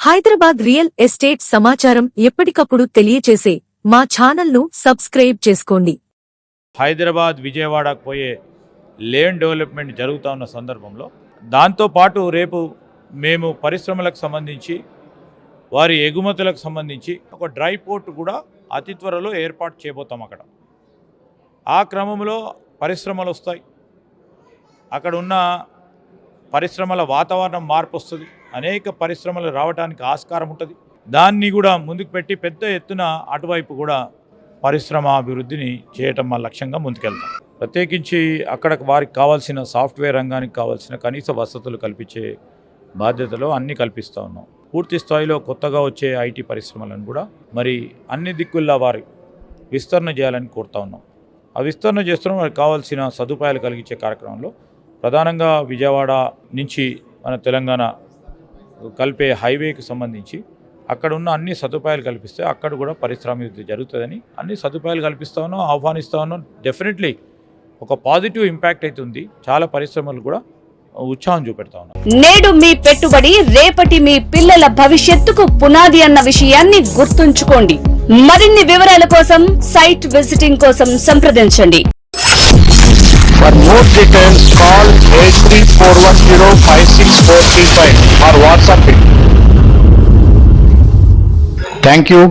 Hyderabad real estate సమాచారం ఎప్పటికప్పుడు తెలియచేసే మా ఛానల్ను సబ్స్క్రైబ్ చేసుకోండి. హైదరాబాద్ విజయవాడకు పోయే లేన్ డెవలప్మెంట్ జరుగుతూ ఉన్న సందర్భంలో దాంతోపాటు రేపు మేము పరిశ్రమలకు సంబంధించి వారి ఎగుమతులకు సంబంధించి ఒక డ్రై పోర్ట్ కూడా అతి త్వరలో ఏర్పాటు చేయబోతాం. అక్కడ ఆ క్రమంలో పరిశ్రమలు వస్తాయి, అక్కడ ఉన్న పరిశ్రమల వాతావరణం మార్పు వస్తుంది, అనేక పరిశ్రమలు రావడానికి ఆస్కారం ఉంటుంది. దాన్ని కూడా ముందుకు పెట్టి పెద్ద ఎత్తున అటువైపు కూడా పరిశ్రమ అభివృద్ధిని చేయటం మా లక్ష్యంగా ముందుకెళ్తాం. ప్రత్యేకించి అక్కడ వారికి కావాల్సిన సాఫ్ట్వేర్ రంగానికి కావాల్సిన కనీస వసతులు కల్పించే బాధ్యతలో అన్నీ కల్పిస్తూ ఉన్నాం. పూర్తి స్థాయిలో కొత్తగా వచ్చే ఐటీ పరిశ్రమలను కూడా మరి అన్ని దిక్కుల్లా వారి విస్తరణ చేయాలని కోరుతా ఉన్నాం. ఆ విస్తరణ చేస్తున్నాం. వారికి కావాల్సిన సదుపాయాలు కలిగించే కార్యక్రమంలో ప్రధానంగా విజయవాడ నుంచి మన తెలంగాణ కలిపే హైవేకి సంబంధించి అక్కడ ఉన్న అన్ని సదుపాయాలు కల్పిస్తే అక్కడ కూడా పరిశ్రమాభివృద్ధి జరుగుతుందని అన్ని సదుపాయాలు కల్పిస్తా ఉన్నాం, ఆహ్వానిస్తూ ఉన్నాం. డెఫినెట్లీ ఒక పాజిటివ్ ఇంపాక్ట్ అవుతుంది. చాలా పరిశ్రమలు కూడా ఉత్సాహం చూపెడతా ఉన్నాం. నేడు మీ పెట్టుబడి రేపటి మీ పిల్లల భవిష్యత్తుకు పునాది అన్న విషయాన్ని గుర్తుంచుకోండి. మరిన్ని వివరాల కోసం సైట్ విజిటింగ్ కోసం సంప్రదించండి. For more details, call 8341056435 or WhatsApp it. Thank you.